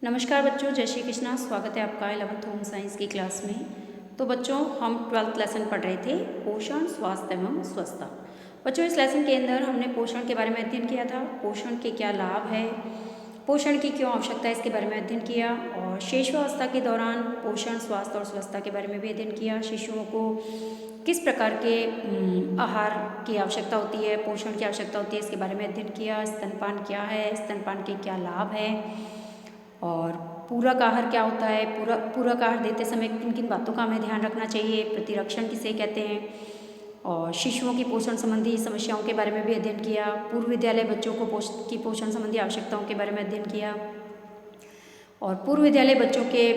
नमस्कार बच्चों, जय श्री कृष्णा। स्वागत है आपका 11th होम साइंस की क्लास में। तो बच्चों, हम 12th लेसन पढ़ रहे थे, पोषण, स्वास्थ्य एवं स्वच्छता। बच्चों, इस लेसन के अंदर हमने पोषण के बारे में अध्ययन किया था। पोषण के क्या लाभ है, पोषण की क्यों आवश्यकता है, इसके बारे में अध्ययन किया। और शिशुअवस्था के दौरान पोषण, स्वास्थ्य और स्वच्छता के बारे में भी अध्ययन किया। शिशुओं को किस प्रकार के आहार की आवश्यकता होती है, पोषण की आवश्यकता होती है, इसके बारे में अध्ययन किया। स्तनपान क्या है, स्तनपान के क्या लाभ हैं, और पूरक आहार क्या होता है, पूरक आहार देते समय किन किन बातों का हमें ध्यान रखना चाहिए, प्रतिरक्षण किसे कहते हैं, और शिशुओं की पोषण संबंधी समस्याओं के बारे में भी अध्ययन किया। पूर्व विद्यालय बच्चों को पोषण संबंधी आवश्यकताओं के बारे में अध्ययन किया। और पूर्व विद्यालय बच्चों के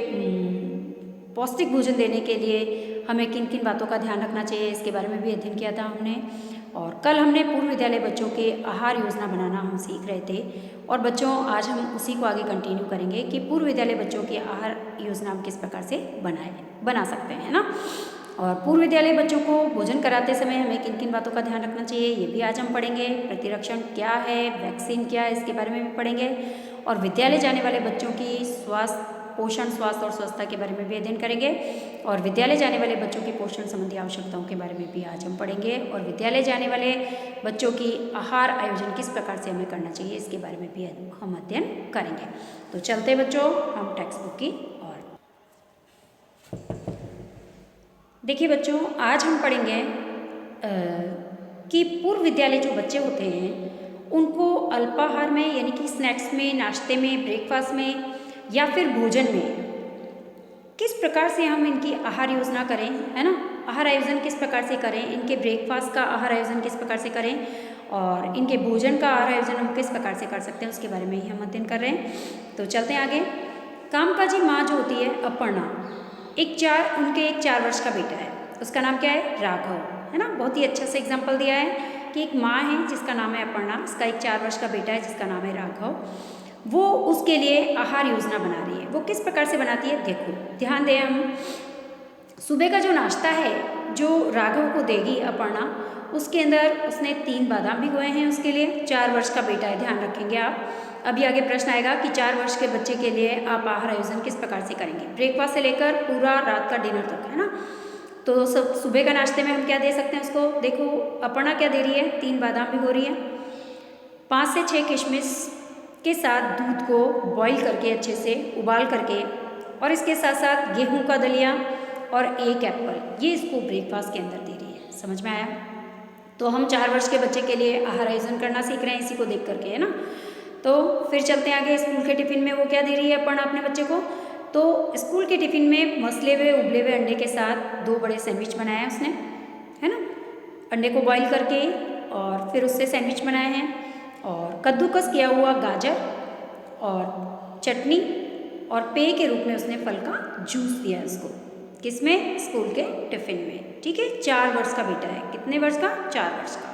पौष्टिक भोजन देने के लिए हमें किन किन बातों का ध्यान रखना चाहिए, इसके बारे में भी अध्ययन किया था हमने। और कल हमने पूर्व विद्यालय बच्चों के आहार योजना बनाना हम सीख रहे थे। और बच्चों, आज हम उसी को आगे कंटिन्यू करेंगे कि पूर्व विद्यालय बच्चों की आहार योजना हम किस प्रकार से बना सकते हैं, है ना। और पूर्व विद्यालय बच्चों को भोजन कराते समय हमें किन किन बातों का ध्यान रखना चाहिए, ये भी आज हम पढ़ेंगे। प्रतिरक्षण क्या है, वैक्सीन क्या है, इसके बारे में भी पढ़ेंगे। और विद्यालय जाने वाले बच्चों की पोषण, स्वास्थ्य और स्वच्छता के बारे में भी अध्ययन करेंगे। और विद्यालय जाने वाले बच्चों की पोषण संबंधी आवश्यकताओं के बारे में भी आज हम पढ़ेंगे। और विद्यालय जाने वाले बच्चों की आहार आयोजन किस प्रकार से हमें करना चाहिए, इसके बारे में भी हम अध्ययन करेंगे। तो चलते बच्चों हम टेक्स्ट बुक की ओर। देखिए बच्चों, आज हम पढ़ेंगे कि पूर्व विद्यालय जो बच्चे होते हैं उनको अल्पाहार में, यानी कि स्नैक्स में, नाश्ते में, ब्रेकफास्ट में या फिर भोजन में किस प्रकार से हम इनकी आहार योजना करें, है ना। आहार आयोजन किस प्रकार से करें, इनके ब्रेकफास्ट का आहार आयोजन किस प्रकार से करें, और इनके भोजन का आहार आयोजन हम किस प्रकार से कर सकते हैं, उसके बारे में ही हम अध्ययन कर रहे हैं। तो चलते हैं आगे। कामकाजी माँ जो होती है अपर्णा, उनके एक 4 वर्ष का बेटा है, उसका नाम क्या है, राघव, है ना। बहुत ही अच्छा सा एग्जाम्पल दिया है कि एक माँ है जिसका नाम है अपर्णा, उसका एक 4 वर्ष का बेटा है जिसका नाम है राघव। वो उसके लिए आहार योजना बना रही है। वो किस प्रकार से बनाती है, देखो ध्यान दें हम। सुबह का जो नाश्ता है जो राघव को देगी अपर्णा, उसके अंदर उसने 3 बादाम भिगोए हैं उसके लिए। 4 वर्ष का बेटा है, ध्यान रखेंगे आप। अभी आगे प्रश्न आएगा कि 4 वर्ष के बच्चे के लिए आप आहार आयोजन किस प्रकार से करेंगे, ब्रेकफास्ट से लेकर पूरा रात का डिनर तक, है ना। तो सब सुबह का नाश्ते में हम क्या दे सकते हैं उसको, देखो अपर्णा क्या दे रही है, 3 बादाम भिगो रही है, 5 से 6 किशमिश के साथ दूध को बॉईल करके अच्छे से उबाल करके, और इसके साथ साथ गेहूं का दलिया और 1 एप्पल, ये इसको ब्रेकफास्ट के अंदर दे रही है। समझ में आया। तो हम 4 वर्ष के बच्चे के लिए आहार आयोजन करना सीख रहे हैं इसी को देख करके, है ना। तो फिर चलते हैं आगे। स्कूल के टिफिन में वो क्या दे रही है अपर्णा अपने बच्चे को, तो स्कूल के टिफिन में मसले हुए उबले हुए अंडे के साथ 2 बड़े सैंडविच बनाए हैं उसने, है ना। अंडे को बॉईल करके और फिर उससे सैंडविच बनाए हैं, और कद्दूकस किया हुआ गाजर और चटनी, और पेय के रूप में उसने फल का जूस दिया है उसको, किसमें, स्कूल के टिफिन में। ठीक है, 4 वर्ष का बेटा है, कितने वर्ष का, 4 वर्ष का।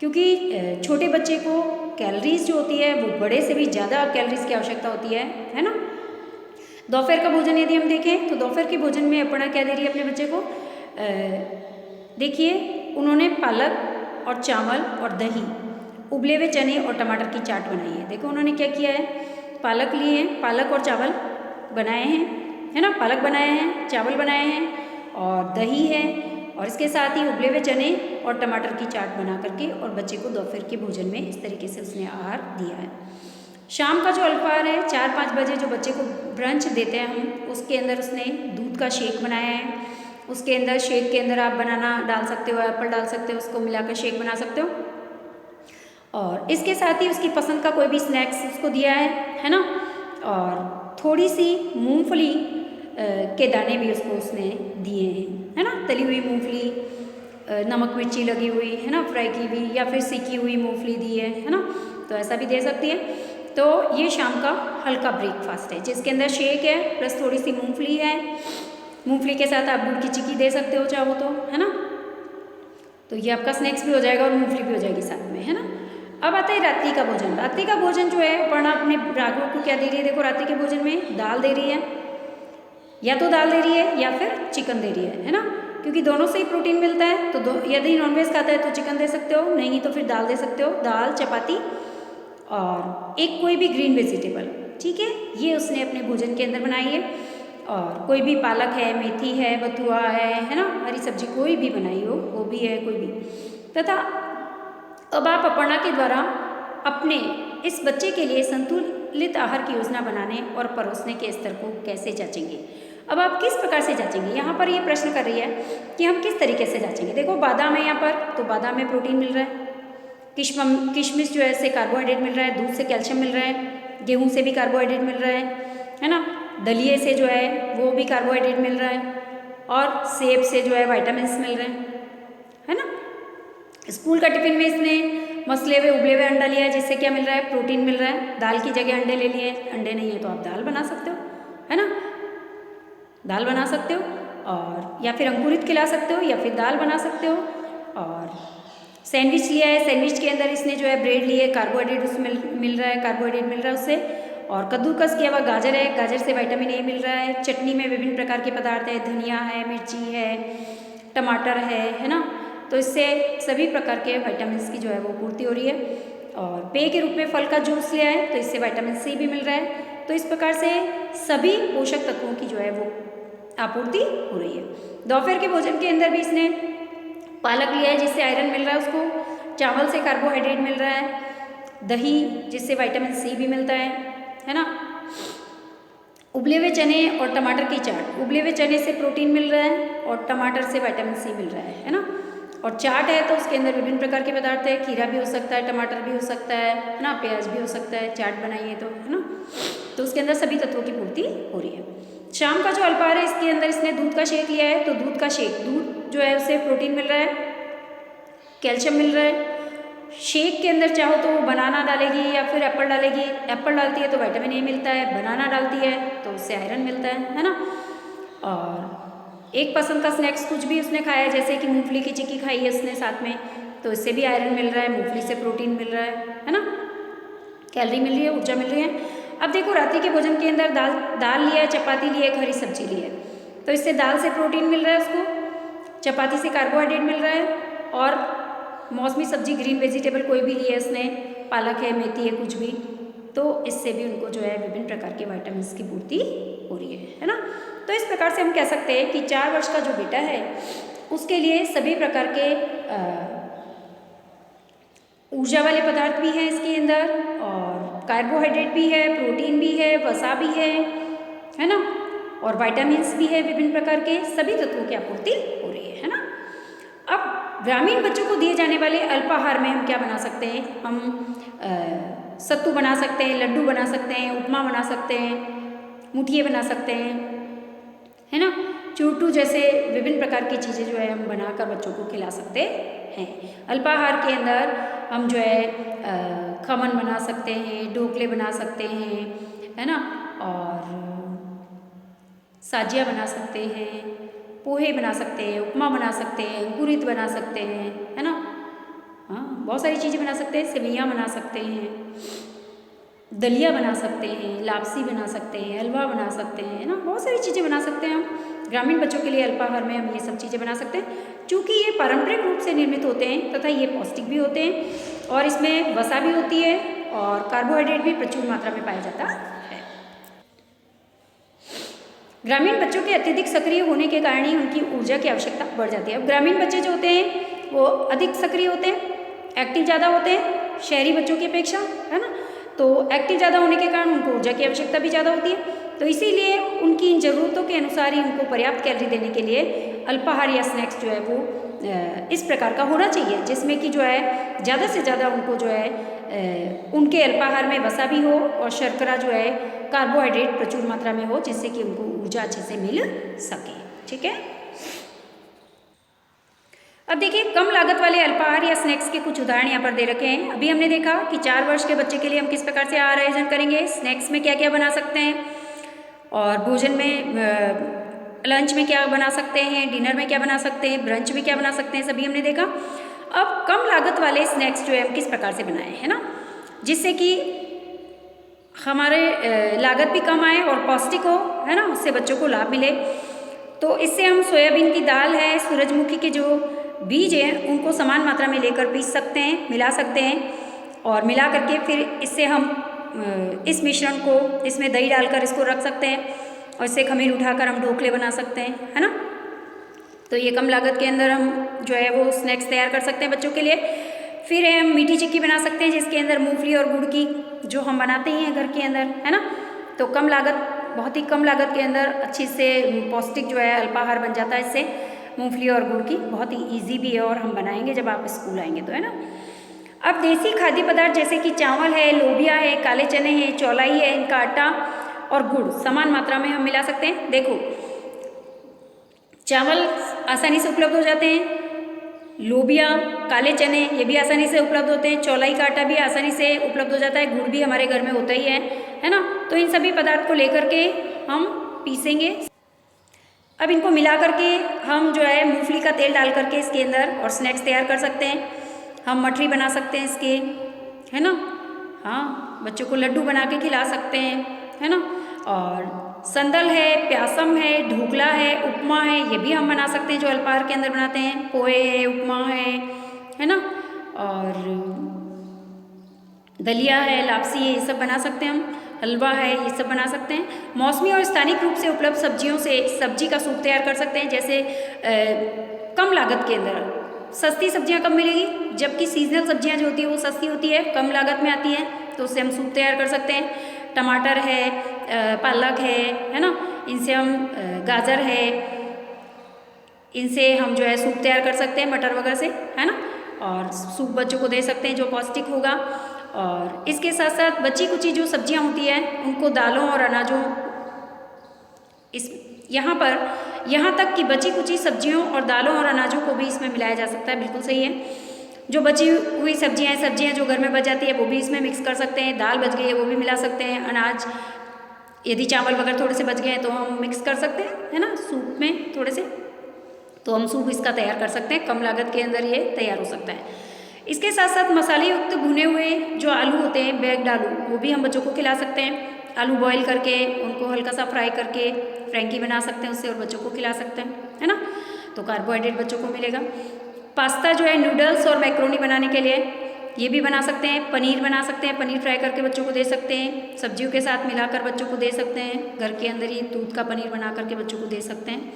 क्योंकि छोटे बच्चे को कैलोरीज जो होती है वो बड़े से भी ज़्यादा कैलोरीज की आवश्यकता होती है ना। दोपहर का भोजन यदि हम देखें तो दोपहर के भोजन में अपर्णा क्या दे रही है अपने बच्चे को, देखिए उन्होंने पालक और चावल और दही, उबले हुए चने और टमाटर की चाट बनाई है। देखो उन्होंने क्या किया है, पालक लिए हैं, पालक और चावल बनाए हैं, है ना, पालक बनाए हैं, चावल बनाए हैं और दही है, और इसके साथ ही उबले हुए चने और टमाटर की चाट बना करके और बच्चे को दोपहर के भोजन में इस तरीके से उसने आहार दिया है। शाम का जो अल्पाहार है 4-5 बजे जो बच्चे को ब्रंच देते हैं हम, उसके अंदर उसने दूध का शेक बनाया है। उसके अंदर शेक के अंदर आप बनाना डाल सकते हो, एप्पल डाल सकते हो, उसको मिलाकर शेक बना सकते हो। और इसके साथ ही उसकी पसंद का कोई भी स्नैक्स उसको दिया है ना। और थोड़ी सी मूंगफली के दाने भी उसने दिए हैं, है ना। तली हुई मूंगफली, नमक मिर्ची लगी हुई, है ना, फ्राई की हुई, या फिर सेकी हुई मूंगफली दी है ना। तो ऐसा भी दे सकती है। तो ये शाम का हल्का ब्रेकफास्ट है जिसके अंदर शेक है प्लस थोड़ी सी मूंगफली है। मूंगफली के साथ आप गुड़ की चिक्की दे सकते हो चाहो तो, है ना। तो ये आपका स्नैक्स भी हो जाएगा और मूंगफली भी हो जाएगी साथ में, है ना। अब आता है रात्रि का भोजन। रात्रि का भोजन जो है अपर्णा अपने राघव को क्या दे रही है, देखो रात्रि के भोजन में दाल दे रही है, या तो दाल दे रही है या फिर चिकन दे रही है ना। क्योंकि दोनों से ही प्रोटीन मिलता है, तो यदि नॉनवेज खाता है तो चिकन दे सकते हो, नहीं तो फिर दाल दे सकते हो, दाल, चपाती और एक कोई भी ग्रीन वेजिटेबल, ठीक है, ये उसने अपने भोजन के अंदर बनाई है। और कोई भी पालक है, मेथी है, बथुआ है ना, हरी सब्जी कोई भी बनाई हो, गोभी है, कोई भी। तथा अब आप अपर्णा के द्वारा अपने इस बच्चे के लिए संतुलित आहार की योजना बनाने और परोसने के स्तर को कैसे जांचेंगे। अब आप किस प्रकार से जांचेंगे, यहाँ पर ये प्रश्न कर रही है कि हम किस तरीके से जांचेंगे। देखो बादाम है यहाँ पर, तो बादाम में प्रोटीन मिल रहा है, किशमिश जो है से कार्बोहाइड्रेट मिल रहा है, दूध से कैल्शियम मिल रहा है, गेहूँ से भी कार्बोहाइड्रेट मिल रहा है ना, दलिए से जो है वो भी कार्बोहाइड्रेट मिल रहा है, और सेब से जो है विटामिन्स मिल रहे हैं, है ना। स्कूल का टिफिन में इसने मसले हुए उबले हुए अंडा लिया है, जिससे क्या मिल रहा है, प्रोटीन मिल रहा है। दाल की जगह अंडे ले लिए, अंडे नहीं है तो आप दाल बना सकते हो, है ना, दाल बना सकते हो, और या फिर अंकुरित खिला सकते हो, या फिर दाल बना सकते हो। और सैंडविच लिया है, सैंडविच के अंदर इसने जो है ब्रेड लिए, कार्बोहाइड्रेट उसमें मिल रहा है, कार्बोहाइड्रेट मिल रहा है उससे। और कद्दूकस किया हुआ गाजर है, गाजर से विटामिन ए मिल रहा है। चटनी में विभिन्न प्रकार के पदार्थ है, धनिया है, मिर्ची है, टमाटर है ना, तो इससे सभी प्रकार के विटामिन की जो है वो पूर्ति हो रही है। और पेय के रूप में फल का जूस लिया है, तो इससे विटामिन सी भी मिल रहा है। तो इस प्रकार से सभी पोषक तत्वों की जो है वो आपूर्ति हो रही है। दोपहर के भोजन के अंदर भी इसने पालक लिया है, जिससे आयरन मिल रहा है उसको। चावल से कार्बोहाइड्रेट मिल रहा है, दही जिससे विटामिन सी भी मिलता है ना। उबले हुए चने और टमाटर की चाट, उबले हुए चने से प्रोटीन मिल रहा है और टमाटर से विटामिन सी मिल रहा है ना। और चाट है तो उसके अंदर विभिन्न प्रकार के पदार्थ है, खीरा भी हो सकता है, टमाटर भी हो सकता है ना, प्याज भी हो सकता है, चाट बनाइए तो, है ना। तो उसके अंदर सभी तत्वों की पूर्ति हो रही है। शाम का जो अल्पाहार है, इसके अंदर इसने दूध का शेक लिया है, तो दूध का शेक, दूध जो है उससे प्रोटीन मिल रहा है, कैल्शियम मिल रहा है। शेक के अंदर चाहो तो बनाना डालेगी या फिर एप्पल डालेगी, एप्पल डालती है तो विटामिन ए मिलता है, बनाना डालती है तो उससे आयरन मिलता है ना। और एक पसंद का स्नैक्स कुछ भी उसने खाया है, जैसे कि मूंगफली की चिक्की खाई है उसने साथ में, तो इससे भी आयरन मिल रहा है, मूंगफली से प्रोटीन मिल रहा है ना, कैलोरी मिल रही है, ऊर्जा मिल रही है। अब देखो रात्रि के भोजन के अंदर दाल लिया है, चपाती ली है, हरी सब्जी ली है, तो इससे दाल से प्रोटीन मिल रहा है उसको, चपाती से कार्बोहाइड्रेट मिल रहा है, और मौसमी सब्जी ग्रीन वेजिटेबल कोई भी ली है उसने, पालक है, मेथी है, कुछ भी, तो इससे भी उनको जो है विभिन्न प्रकार के विटामिन की पूर्ति हो रही है ना। तो इस प्रकार से हम कह सकते हैं कि 4 वर्ष का जो बेटा है उसके लिए सभी प्रकार के ऊर्जा वाले पदार्थ भी हैं इसके अंदर, और कार्बोहाइड्रेट भी है, प्रोटीन भी है, वसा भी है ना, और विटामिन्स भी है, विभिन्न प्रकार के सभी तत्वों की आपूर्ति हो रही है ना। अब ग्रामीण बच्चों को दिए जाने वाले अल्पाहार में हम क्या बना सकते हैं, हम सत्तू बना सकते हैं, लड्डू बना सकते हैं, उपमा बना सकते हैं, मुठिए बना सकते हैं, है ना, चूटू जैसे विभिन्न प्रकार की चीज़ें जो है हम बनाकर बच्चों को खिला सकते हैं। अल्पाहार के अंदर हम जो है खमन बना सकते हैं, ढोकले बना सकते हैं, है ना, और साजिया बना सकते हैं, पोहे बना सकते हैं, उपमा बना सकते हैं, अंकुरित बना सकते हैं, है ना, हाँ बहुत सारी चीज़ें बना सकते हैं, सेवइयाँ बना सकते हैं, दलिया बना सकते हैं, लापसी बना सकते हैं, हलवा बना सकते हैं, है ना, बहुत सारी चीज़ें बना सकते हैं हम ग्रामीण बच्चों के लिए। अल्पाहार में हम ये सब चीज़ें बना सकते हैं, क्योंकि ये पारंपरिक रूप से निर्मित होते हैं तथा ये पौष्टिक भी होते हैं, और इसमें वसा भी होती है और कार्बोहाइड्रेट भी प्रचुर मात्रा में पाया जाता है। ग्रामीण बच्चों के अत्यधिक सक्रिय होने के कारण ही उनकी ऊर्जा की आवश्यकता बढ़ जाती है। अब ग्रामीण बच्चे जो होते हैं वो अधिक सक्रिय होते हैं, एक्टिव ज़्यादा होते हैं शहरी बच्चों की अपेक्षा, है ना, तो एक्टिव ज़्यादा होने के कारण उनको ऊर्जा की आवश्यकता भी ज़्यादा होती है। तो इसीलिए उनकी इन ज़रूरतों के अनुसार ही उनको पर्याप्त कैलोरी देने के लिए अल्पाहार या स्नैक्स जो है वो इस प्रकार का होना चाहिए, जिसमें कि जो है ज़्यादा से ज़्यादा उनको जो है उनके अल्पाहार में वसा भी हो और शर्करा जो है कार्बोहाइड्रेट प्रचुर मात्रा में हो, जिससे कि उनको ऊर्जा अच्छे से मिल सके। ठीक है, अब देखिए कम लागत वाले अल्पाहार या स्नैक्स के कुछ उदाहरण यहाँ पर दे रखे हैं। अभी हमने देखा कि 4 वर्ष के बच्चे के लिए हम किस प्रकार से आहार आयोजन करेंगे, स्नैक्स में क्या क्या बना सकते हैं, और भोजन में लंच में क्या बना सकते हैं, डिनर में क्या बना सकते हैं, ब्रंच में क्या बना सकते हैं, सभी हमने देखा। अब कम लागत वाले स्नैक्स जो है हम किस प्रकार से बनाएं, है ना, जिससे कि हमारे लागत भी कम आए और पौष्टिक हो, है ना, उससे बच्चों को लाभ मिले। तो इससे हम सोयाबीन की दाल है, सूरजमुखी के जो बीज हैं उनको समान मात्रा में लेकर पीस सकते हैं, मिला सकते हैं, और मिला करके फिर इससे हम इस मिश्रण को इसमें दही डालकर इसको रख सकते हैं और इससे खमीर उठाकर हम ढोकले बना सकते हैं, है ना। तो ये कम लागत के अंदर हम जो है वो स्नैक्स तैयार कर सकते हैं बच्चों के लिए। फिर हम मीठी चिक्की बना सकते हैं जिसके अंदर मूंगफली और गुड़ की जो हम बनाते ही हैं घर के अंदर, है ना। तो कम लागत, बहुत ही कम लागत के अंदर अच्छी से पौष्टिक जो है अल्पाहार बन जाता है इससे, मूंगफली और गुड़ की। बहुत ही ईजी भी है और हम बनाएंगे जब आप स्कूल आएंगे तो, है ना। अब देसी खाद्य पदार्थ जैसे कि चावल है, लोबिया है, काले चने हैं, चौलाई है, इनका आटा और गुड़ समान मात्रा में हम मिला सकते हैं। देखो, चावल आसानी से उपलब्ध हो जाते हैं, लोबिया, काले चने ये भी आसानी से उपलब्ध होते हैं, चौलाई का आटा भी आसानी से उपलब्ध हो जाता है, गुड़ भी हमारे घर में होता ही है ना। तो इन सभी पदार्थ को लेकर के हम पीसेंगे। अब इनको मिला करके हम जो है मूंगफली का तेल डाल करके इसके अंदर और स्नैक्स तैयार कर सकते हैं। हम मठरी बना सकते हैं इसके, है ना। हाँ, बच्चों को लड्डू बना के खिला सकते हैं, है ना। और संदल है, प्यासम है, ढोकला है, उपमा है, ये भी हम बना सकते हैं जो अल्पाहार के अंदर बनाते हैं। पोहे है, उपमा है ना। और दलिया है, लापसी है, ये सब बना सकते हैं हम। हलवा है, ये सब बना सकते हैं। मौसमी और स्थानिक रूप से उपलब्ध सब्जियों से सब्जी का सूप तैयार कर सकते हैं। जैसे कम लागत के अंदर सस्ती सब्जियां कब मिलेगी, जबकि सीजनल सब्जियां जो होती है वो सस्ती होती है, कम लागत में आती हैं, तो उससे हम सूप तैयार कर सकते हैं। टमाटर है, पालक है ना, इनसे हम गाजर है, इनसे हम जो है सूप तैयार कर सकते हैं मटर वगैरह से, है ना। और सूप बच्चों को दे सकते हैं जो पौष्टिक होगा। और इसके साथ साथ बची कुची जो सब्जियां होती हैं उनको दालों और अनाजों, इस यहाँ तक कि बची कुची सब्जियों और दालों और अनाजों को भी इसमें मिलाया जा सकता है। बिल्कुल सही है। जो बची हुई सब्जियां जो घर में बच जाती है वो भी इसमें मिक्स कर सकते हैं। दाल बच गई है वो भी मिला सकते हैं। अनाज, यदि चावल वगैरह थोड़े से बच गए हैं तो हम मिक्स कर सकते हैं, है ना, सूप में थोड़े से, तो हम सूप इसका तैयार कर सकते हैं। कम लागत के अंदर ये तैयार हो सकता है। इसके साथ साथ मसाले युक्त भुने हुए जो आलू होते हैं, बैग्ड आलू, वो भी हम बच्चों को खिला सकते हैं। आलू बॉईल करके उनको हल्का सा फ्राई करके फ्रैंकी बना सकते हैं उससे और बच्चों को खिला सकते हैं, है ना। तो कार्बोहाइड्रेट बच्चों को मिलेगा। पास्ता जो है नूडल्स और मैक्रोनी बनाने के लिए ये भी बना सकते हैं। पनीर बना सकते हैं, पनीर फ्राई करके बच्चों को दे सकते हैं। सब्जियों के साथ मिलाकर बच्चों को दे सकते हैं। घर के अंदर ही दूध का पनीर बना करके बच्चों को दे सकते हैं।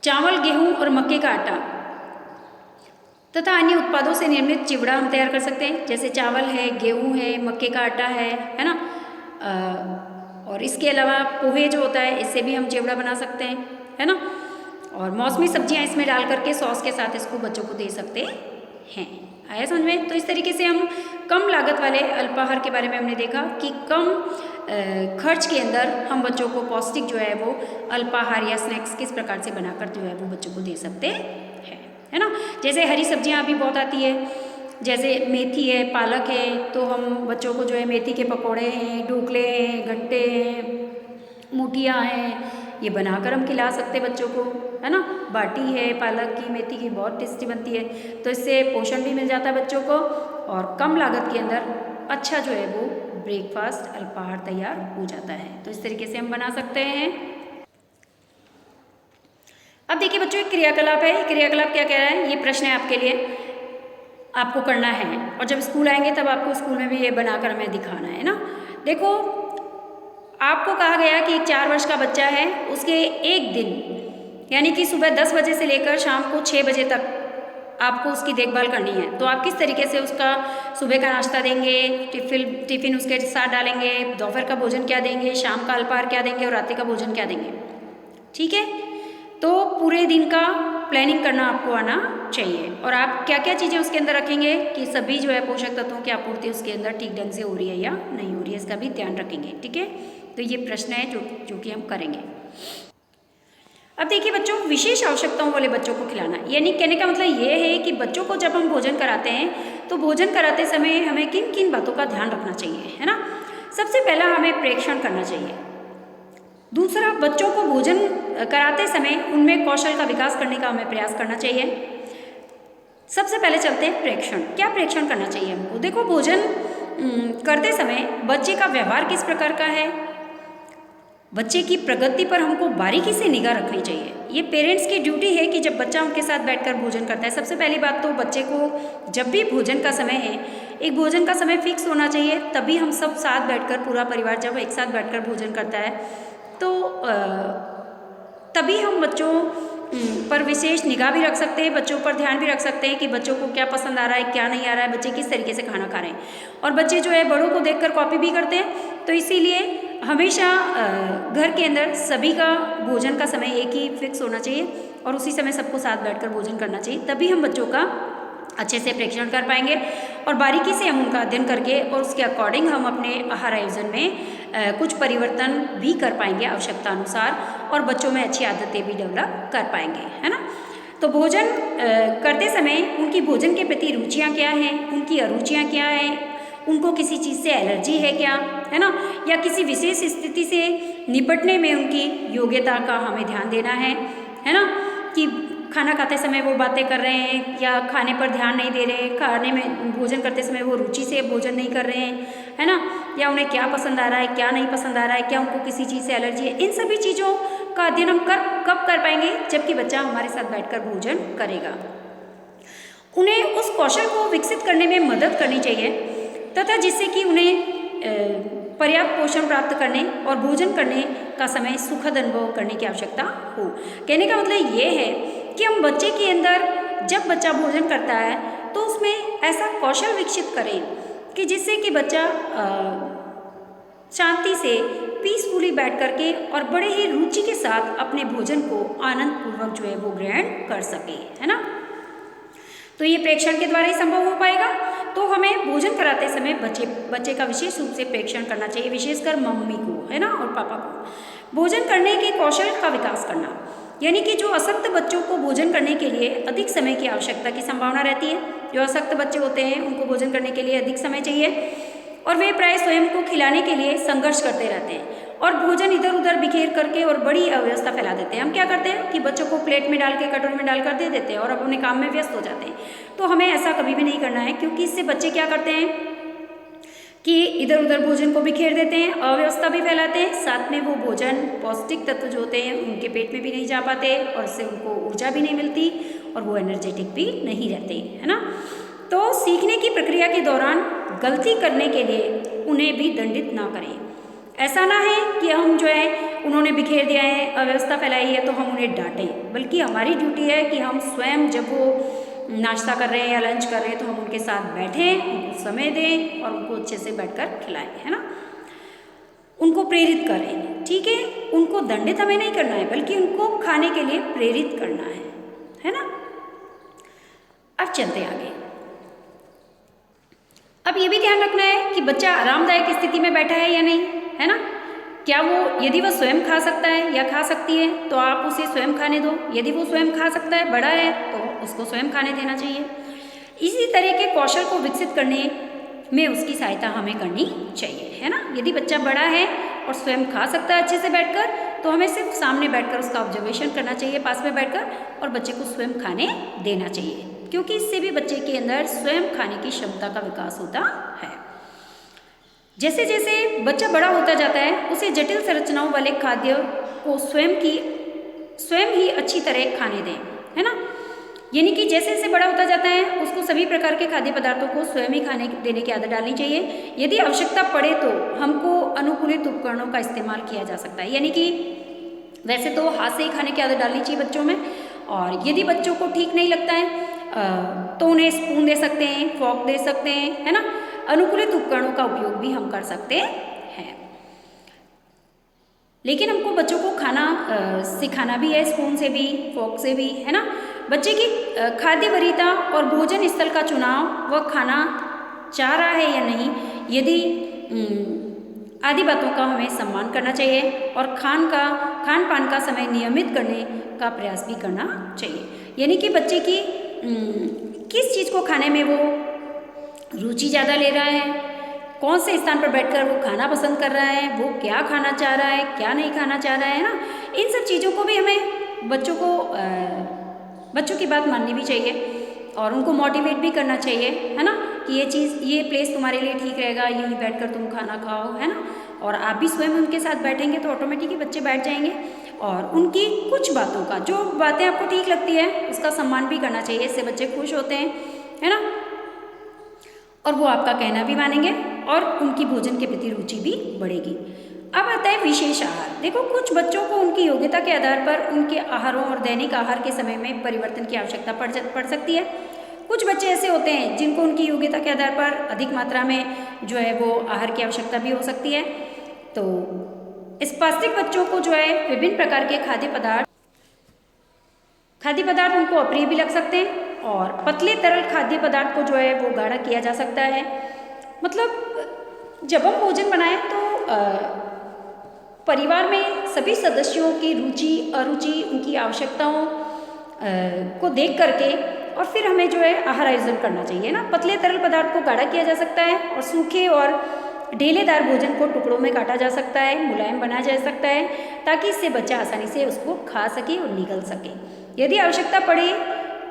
चावल, गेहूं और मक्के का आटा तथा अन्य उत्पादों से निर्मित चिवड़ा हम तैयार कर सकते हैं। जैसे चावल है, गेहूं है, मक्के का आटा है ना। और इसके अलावा पोहे जो होता है इससे भी हम चिवड़ा बना सकते हैं, है ना। और मौसमी सब्जियां इसमें डाल करके सॉस के साथ इसको बच्चों को दे सकते हैं। आया समझ में। तो इस तरीके से हम कम लागत वाले अल्पाहार के बारे में हमने देखा कि कम खर्च के अंदर हम बच्चों को पौष्टिक जो है वो अल्पाहार या स्नैक्स किस प्रकार से बनाकर जो है वो बच्चों को दे सकते हैं, है ना। जैसे हरी सब्जियां अभी बहुत आती है, जैसे मेथी है, पालक है, तो हम बच्चों को जो है मेथी के पकौड़े हैं, ढोकले हैं, गट्टे हैं, मूठियाँ हैं, ये बनाकर हम खिला सकते हैं बच्चों को, है ना। बाटी है पालक की, मेथी की, बहुत टेस्टी बनती है। तो इससे पोषण भी मिल जाता है बच्चों को और कम लागत के अंदर अच्छा जो है वो ब्रेकफास्ट अल्पाहार तैयार हो जाता है। तो इस तरीके से हम बना सकते हैं। अब देखिए बच्चों, एक क्रियाकलाप है। क्रियाकलाप क्या कह रहा है, ये प्रश्न है आपके लिए, आपको करना है और जब स्कूल आएंगे तब आपको स्कूल में भी ये बनाकर हमें दिखाना है ना। देखो, आपको कहा गया कि एक 4 वर्ष का बच्चा है, उसके एक दिन यानी कि सुबह 10 बजे से लेकर शाम को 6 बजे तक आपको उसकी देखभाल करनी है। तो आप किस तरीके से उसका सुबह का नाश्ता देंगे, टिफिन उसके साथ डालेंगे, दोपहर का भोजन क्या देंगे, शाम का अल्पाहार क्या देंगे और रात्रि का भोजन क्या देंगे, ठीक है। तो पूरे दिन का प्लानिंग करना आपको आना चाहिए और आप क्या क्या चीज़ें उसके अंदर रखेंगे कि सभी जो है पोषक तत्वों की आपूर्ति उसके अंदर ठीक ढंग से हो रही है या नहीं हो रही है, इसका भी ध्यान रखेंगे, ठीक है। तो ये प्रश्न है जो कि हम करेंगे। अब देखिए बच्चों, विशेष आवश्यकताओं वाले बच्चों को खिलाना, यानी कहने का मतलब ये है कि बच्चों को जब हम भोजन कराते हैं तो भोजन कराते समय हमें किन किन बातों का ध्यान रखना चाहिए, है ना। सबसे पहला हमें प्रेक्षण करना चाहिए। दूसरा, बच्चों को भोजन कराते समय उनमें कौशल का विकास करने का हमें प्रयास करना चाहिए। सबसे पहले चलते हैं प्रेक्षण। क्या प्रेक्षण करना चाहिए हमको? देखो, भोजन करते समय बच्चे का व्यवहार किस प्रकार का है, बच्चे की प्रगति पर हमको बारीकी से निगाह रखनी चाहिए। ये पेरेंट्स की ड्यूटी है कि जब बच्चा उनके साथ बैठकर भोजन करता है, सबसे पहली बात तो बच्चे को जब भी भोजन का समय है, एक भोजन का समय फिक्स होना चाहिए, तभी हम सब साथ बैठकर, पूरा परिवार जब एक साथ बैठकर भोजन करता है तो तभी हम बच्चों पर विशेष निगाह भी रख सकते हैं, बच्चों पर ध्यान भी रख सकते हैं कि बच्चों को क्या पसंद आ रहा है, क्या नहीं आ रहा है, बच्चे किस तरीके से खाना खा रहे हैं। और बच्चे जो है बड़ों को देखकर कॉपी भी करते हैं, तो इसीलिए हमेशा घर के अंदर सभी का भोजन का समय एक ही फिक्स होना चाहिए और उसी समय सबको साथ बैठकर भोजन करना चाहिए, तभी हम बच्चों का अच्छे से प्रेक्षण कर पाएंगे और बारीकी से हम उनका अध्ययन करके और उसके अकॉर्डिंग हम अपने आहार आयोजन में कुछ परिवर्तन भी कर पाएंगे आवश्यकता अनुसार और बच्चों में अच्छी आदतें भी डेवलप कर पाएंगे, है ना। तो भोजन करते समय उनकी भोजन के प्रति रुचियाँ क्या हैं, उनकी अरुचियाँ क्या हैं, उनको किसी चीज़ से एलर्जी है क्या, है ना, या किसी विशेष स्थिति से निपटने में उनकी योग्यता का हमें ध्यान देना है ना, कि खाना खाते समय वो बातें कर रहे हैं या खाने पर ध्यान नहीं दे रहे हैं, खाने में भोजन करते समय वो रुचि से भोजन नहीं कर रहे हैं, है ना, या उन्हें क्या पसंद आ रहा है, क्या नहीं पसंद आ रहा है, क्या उनको किसी चीज़ से एलर्जी है। इन सभी चीज़ों का अध्ययन हम कब कर पाएंगे, जबकि बच्चा हमारे साथ बैठकर भोजन करेगा। उन्हें उस कौशल को विकसित करने में मदद करनी चाहिए तथा जिससे कि उन्हें पर्याप्त पोषण प्राप्त करने और भोजन करने का समय सुखद अनुभव करने की आवश्यकता हो। कहने का मतलब ये है कि हम बच्चे के अंदर जब बच्चा भोजन करता है तो उसमें ऐसा कौशल विकसित करें कि जिससे कि बच्चा शांति से पीसफुली बैठ करके और बड़े ही रुचि के साथ अपने भोजन को आनंद पूर्वक जो है वो ग्रहण कर सके, है ना। तो ये प्रेक्षण के द्वारा ही संभव हो पाएगा। तो हमें भोजन कराते समय बच्चे का विशेष रूप से प्रेक्षण करना चाहिए, विशेषकर मम्मी को, है ना, और पापा को। भोजन करने के कौशल का विकास करना, यानी कि जो असक्त बच्चों को भोजन करने के लिए अधिक समय की आवश्यकता की संभावना रहती है, जो असक्त बच्चे होते हैं उनको भोजन करने के लिए अधिक समय चाहिए और वे प्राय स्वयं को खिलाने के लिए संघर्ष करते रहते हैं और भोजन इधर उधर बिखेर करके और बड़ी अव्यवस्था फैला देते हैं। हम क्या करते हैं कि बच्चों को प्लेट में डाल के, कटोरी में डालकर दे देते हैं और अब अपने काम में व्यस्त हो जाते हैं। तो हमें ऐसा कभी भी नहीं करना है, क्योंकि इससे बच्चे क्या करते हैं कि इधर उधर भोजन को बिखेर देते हैं, अव्यवस्था भी फैलाते हैं, साथ में वो भोजन पौष्टिक तत्व जो होते हैं उनके पेट में भी नहीं जा पाते और इससे उनको ऊर्जा भी नहीं मिलती और वो एनर्जेटिक भी नहीं रहते, है ना। तो सीखने की प्रक्रिया के दौरान गलती करने के लिए उन्हें भी दंडित ना करें। ऐसा ना है कि हम जो है उन्होंने बिखेर दिया है, अव्यवस्था फैलाई है तो हम उन्हें डांटें, बल्कि हमारी ड्यूटी है कि हम स्वयं जब वो नाश्ता कर रहे हैं या लंच कर रहे हैं तो हम उनके साथ बैठें, उनको समय दें और उनको अच्छे से बैठकर खिलाएं, है ना। उनको प्रेरित करें, ठीक है, उनको दंडित हमें नहीं करना है बल्कि उनको खाने के लिए प्रेरित करना है ना। अब चलते आगे। अब ये भी ध्यान रखना है कि बच्चा आरामदायक स्थिति में बैठा है या नहीं, है ना। क्या वो, यदि वह स्वयं खा सकता है या खा सकती है तो आप उसे स्वयं खाने दो, यदि वो स्वयं खा सकता है, बड़ा है, तो उसको स्वयं खाने देना चाहिए। इसी तरह के कौशल को विकसित करने में उसकी सहायता हमें करनी चाहिए, है ना। यदि बच्चा बड़ा है और स्वयं खा सकता है अच्छे से बैठकर, तो हमें सिर्फ सामने बैठकर उसका ऑब्जर्वेशन करना चाहिए, पास में बैठकर, और बच्चे को स्वयं खाने देना चाहिए, क्योंकि इससे भी बच्चे के अंदर स्वयं खाने की क्षमता का विकास होता है। जैसे जैसे बच्चा बड़ा होता जाता है उसे जटिल संरचनाओं वाले खाद्य को स्वयं ही अच्छी तरह खाने दें, है ना। यानी कि जैसे जैसे बड़ा होता जाता है उसको सभी प्रकार के खाद्य पदार्थों को स्वयं ही खाने देने की आदत डालनी चाहिए। यदि आवश्यकता पड़े तो हमको अनुकूलित उपकरणों का इस्तेमाल किया जा सकता है, यानी कि वैसे तो हाथ से ही खाने की आदत डालनी चाहिए बच्चों में, और यदि बच्चों को ठीक नहीं लगता है तो उन्हें स्पून दे सकते हैं, फॉर्क दे सकते हैं, है ना। अनुकूलित उपकरणों का उपयोग भी हम कर सकते हैं, लेकिन हमको बच्चों को खाना सिखाना भी है, स्पून से भी, फॉर्क से भी, है ना। बच्चे की खाद्य वरीयता और भोजन स्थल का चुनाव, वह खाना चाह रहा है या नहीं, यदि आदि बातों का हमें सम्मान करना चाहिए और खान पान का समय नियमित करने का प्रयास भी करना चाहिए। यानी कि बच्चे की किस चीज़ को खाने में वो रुचि ज़्यादा ले रहा है, कौन से स्थान पर बैठकर वो खाना पसंद कर रहा है, वो क्या खाना चाह रहा है, क्या नहीं खाना चाह रहा है ना। इन सब चीज़ों को भी हमें बच्चों की बात माननी भी चाहिए और उनको मोटिवेट भी करना चाहिए, है ना, कि ये प्लेस तुम्हारे लिए ठीक रहेगा, यहीं बैठकर तुम खाना खाओ, है ना। और आप भी स्वयं उनके साथ बैठेंगे तो ऑटोमेटिकली बच्चे बैठ जाएंगे। और उनकी कुछ बातों का, जो बातें आपको ठीक लगती है उसका सम्मान भी करना चाहिए। इससे बच्चे खुश होते हैं, है ना, और वो आपका कहना भी मानेंगे और उनकी भोजन के प्रति रुचि भी बढ़ेगी। अब आता है विशेष आहार। देखो, कुछ बच्चों को उनकी योग्यता के आधार पर उनके आहारों और दैनिक आहार के समय में परिवर्तन की आवश्यकता पड़ सकती है। कुछ बच्चे ऐसे होते हैं जिनको उनकी योग्यता के आधार पर अधिक मात्रा में जो है वो आहार की आवश्यकता भी हो सकती है। तो स्पास्टिक बच्चों को जो है विभिन्न प्रकार के खाद्य पदार्थ उनको अप्रिय भी लग सकते हैं, और पतले तरल खाद्य पदार्थ को जो है वो गाढ़ा किया जा सकता है। मतलब जब हम भोजन बनाएं तो परिवार में सभी सदस्यों की रुचि अरुचि, उनकी आवश्यकताओं को देख करके और फिर हमें जो है आहार आयोजन करना चाहिए ना। पतले तरल पदार्थ को गाढ़ा किया जा सकता है और सूखे और ढेलेदार भोजन को टुकड़ों में काटा जा सकता है, मुलायम बनाया जा सकता है, ताकि इससे बच्चा आसानी से उसको खा सके और निगल सके। यदि आवश्यकता पड़े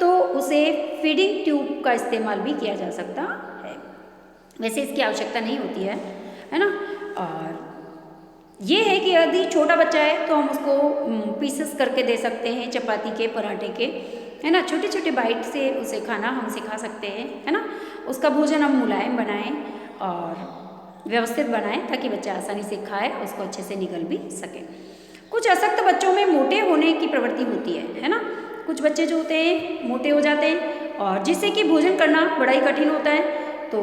तो उसे फीडिंग ट्यूब का इस्तेमाल भी किया जा सकता है। वैसे इसकी आवश्यकता नहीं होती है ना। और ये है कि यदि छोटा बच्चा है तो हम उसको पीसेस करके दे सकते हैं, चपाती के, पराठे के, है ना। छोटे छोटे बाइट से उसे खाना हम सिखा सकते हैं, है ना। उसका भोजन हम मुलायम बनाएं और व्यवस्थित बनाएं ताकि बच्चा आसानी से खाए, उसको अच्छे से निगल भी सके। कुछ अशक्त बच्चों में मोटे होने की प्रवृत्ति होती है ना। कुछ बच्चे जो होते हैं मोटे हो जाते हैं और जिससे कि भोजन करना बड़ा ही कठिन होता है। तो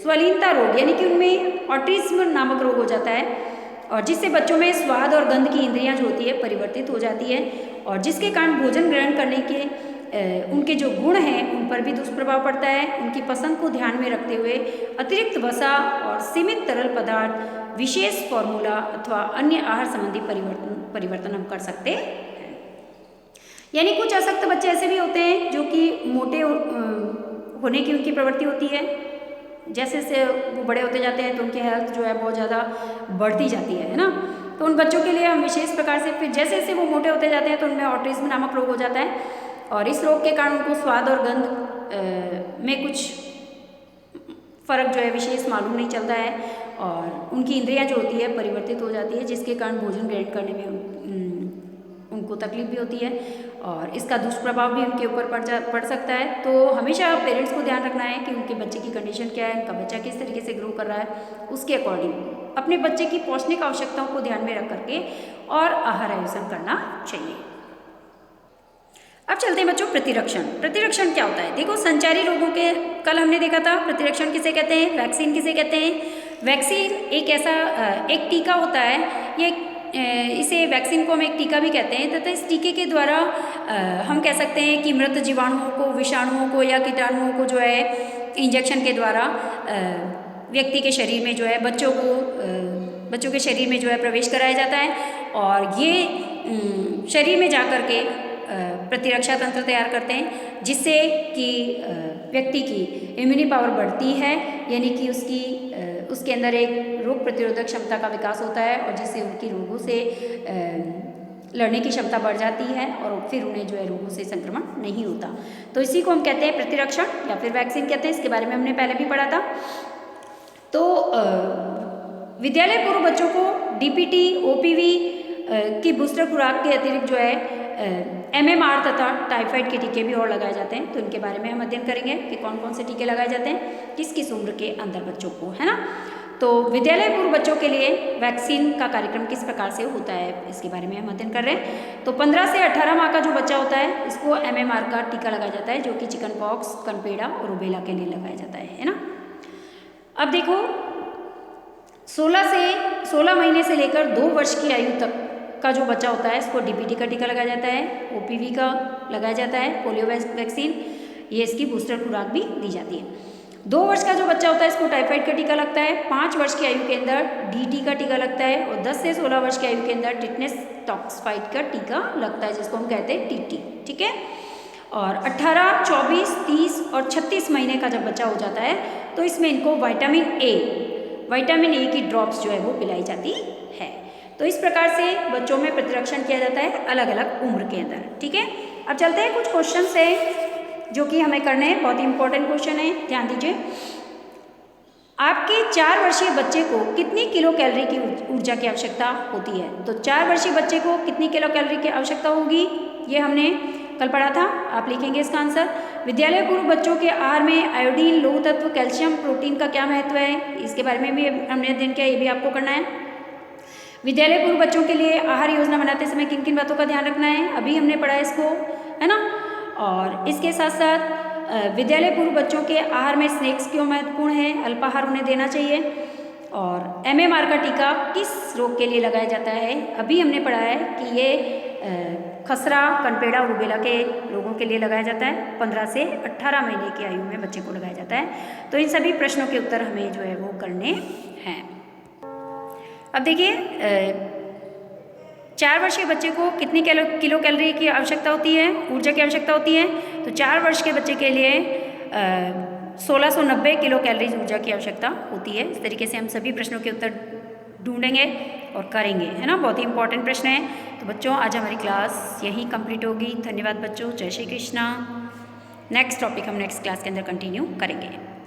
स्वलीनता रोग यानी कि उनमें ऑटिज्म नामक रोग हो जाता है, और जिससे बच्चों में स्वाद और गंध की इंद्रियां जो होती है परिवर्तित हो जाती है, और जिसके कारण भोजन ग्रहण करने के उनके जो गुण हैं उन पर भी दुष्प्रभाव पड़ता है। उनकी पसंद को ध्यान में रखते हुए अतिरिक्त वसा और सीमित तरल पदार्थ, विशेष फॉर्मूला अथवा अन्य आहार संबंधी परिवर्तन हम कर सकते हैं। यानी कुछ अशक्त बच्चे ऐसे भी होते हैं जो कि मोटे होने की उनकी प्रवृत्ति होती है। जैसे जैसे वो बड़े होते जाते हैं तो उनकी हेल्थ जो है बहुत ज़्यादा बढ़ती जाती है ना। तो उन बच्चों के लिए हम विशेष प्रकार से, फिर जैसे जैसे वो मोटे होते जाते हैं तो उनमें ऑटिज्म नामक रोग हो जाता है, और इस रोग के कारण उनको स्वाद और गंध में कुछ फ़र्क जो है विशेष मालूम नहीं चलता है, और उनकी इंद्रियां जो होती है परिवर्तित हो जाती है, जिसके कारण भोजन ग्रहण करने में उनको तकलीफ भी होती है, और इसका दुष्प्रभाव भी उनके ऊपर पड़ सकता है। तो हमेशा पेरेंट्स को ध्यान रखना है कि उनके बच्चे की कंडीशन क्या है, उनका बच्चा किस तरीके से ग्रो कर रहा है, उसके अकॉर्डिंग अपने बच्चे की पौष्टिक आवश्यकताओं को ध्यान में रख करके और आहार आयोजन करना चाहिए। अब चलते हैं बच्चों प्रतिरक्षण। प्रतिरक्षण क्या होता है? देखो, संचारी रोगों के कल हमने देखा था प्रतिरक्षण किसे कहते हैं, वैक्सीन किसे कहते हैं। वैक्सीन एक ऐसा एक टीका होता है, ये इसे वैक्सीन को हम एक टीका भी कहते हैं, तथा इस टीके के द्वारा हम कह सकते हैं कि मृत जीवाणुओं को, विषाणुओं को या कीटाणुओं को जो है इंजेक्शन के द्वारा व्यक्ति के शरीर में जो है बच्चों के शरीर में जो है प्रवेश कराया जाता है, और ये शरीर में जा कर के प्रतिरक्षा तंत्र तैयार करते हैं, जिससे कि व्यक्ति की इम्यूनिटी पावर बढ़ती है, यानी कि उसके अंदर एक रोग प्रतिरोधक क्षमता का विकास होता है, और जिससे उनकी रोगों से लड़ने की क्षमता बढ़ जाती है, और फिर उन्हें जो है रोगों से संक्रमण नहीं होता। तो इसी को हम कहते हैं प्रतिरक्षण या फिर वैक्सीन कहते हैं। इसके बारे में हमने पहले भी पढ़ा था। तो विद्यालय पूर्व बच्चों को डीपीटी, ओपीवी की बूस्टर खुराक के अतिरिक्त जो है MMR तथा टाइफाइड के टीके भी और लगाए जाते हैं। तो इनके बारे में हम अध्ययन करेंगे कि कौन कौन से टीके लगाए जाते हैं किस किस उम्र के अंदर बच्चों को, है ना। तो विद्यालय पूर्व बच्चों के लिए वैक्सीन का कार्यक्रम किस प्रकार से होता है, इसके बारे में हम अध्ययन कर रहे हैं। तो 15 से 18 माह का जो बच्चा होता है, इसको MMR का टीका लगाया जाता है, जो कि चिकन पॉक्स, कनपेड़ा और रूबेला के लिए लगाया जाता है ना। अब देखो, 16 महीने से लेकर 2 वर्ष की आयु तक का जो बच्चा होता है, इसको डीपीटी का टीका लगाया जाता है, ओपीवी का लगाया जाता है, पोलियो वैक्सीन, ये इसकी बूस्टर खुराक भी दी जाती है। 2 वर्ष का जो बच्चा होता है, इसको टाइफाइड का टीका लगता है। 5 वर्ष की आयु के अंदर DT का टीका लगता है, और 10 से 16 वर्ष की आयु के अंदर टिटनेस टॉक्साइड का टीका लगता है, जिसको हम कहते हैं TT, ठीक है। और 18, 24, 30 और 36 महीने का जब बच्चा हो जाता है, तो इसमें इनको विटामिन ए की ड्रॉप्स जो है वो पिलाई जाती है। तो इस प्रकार से बच्चों में प्रतिरक्षण किया जाता है अलग अलग उम्र के अंदर, ठीक है। अब चलते हैं, कुछ क्वेश्चन है जो कि हमें करने हैं, बहुत ही इंपॉर्टेंट क्वेश्चन है, ध्यान दीजिए। आपके 4 वर्षीय बच्चे को कितनी किलो कैलोरी की ऊर्जा की आवश्यकता होती है? तो 4 वर्षीय बच्चे को कितनी किलो कैलोरी की आवश्यकता होगी, ये हमने कल पढ़ा था। आप लिखेंगे इसका आंसर। विद्यालय पूर्व बच्चों के आहार में आयोडीन, लौह तत्व, कैल्शियम, प्रोटीन का क्या महत्व है, इसके बारे में भी हमने अध्ययन किया, ये भी आपको करना है। विद्यालय पूर्व बच्चों के लिए आहार योजना बनाते समय किन किन बातों का ध्यान रखना है, अभी हमने पढ़ा है इसको, है ना। और इसके साथ साथ विद्यालय पूर्व बच्चों के आहार में स्नैक्स क्यों महत्वपूर्ण है, अल्पाहार उन्हें देना चाहिए। और MMR का टीका किस रोग के लिए लगाया जाता है, अभी हमने पढ़ा है कि ये खसरा, कनपेड़ा और रूबेला के लोगों के लिए लगाया जाता है। 15 से 18 महीने की आयु में बच्चे को लगाया जाता है। तो इन सभी प्रश्नों के उत्तर हमें जो है वो करने हैं। अब देखिए, 4 वर्षीय बच्चे को कितनी किलो कैलोरी की आवश्यकता होती है, ऊर्जा की आवश्यकता होती है। तो 4 वर्ष के बच्चे के लिए 1690 किलो कैलोरी ऊर्जा की आवश्यकता होती है। इस तरीके से हम सभी प्रश्नों के उत्तर ढूंढेंगे और करेंगे, है ना। बहुत ही इंपॉर्टेंट प्रश्न है। तो बच्चों, आज हमारी क्लास यहीं कंप्लीट होगी। धन्यवाद बच्चों, जय श्री कृष्णा। नेक्स्ट टॉपिक हम नेक्स्ट क्लास के अंदर कंटिन्यू करेंगे।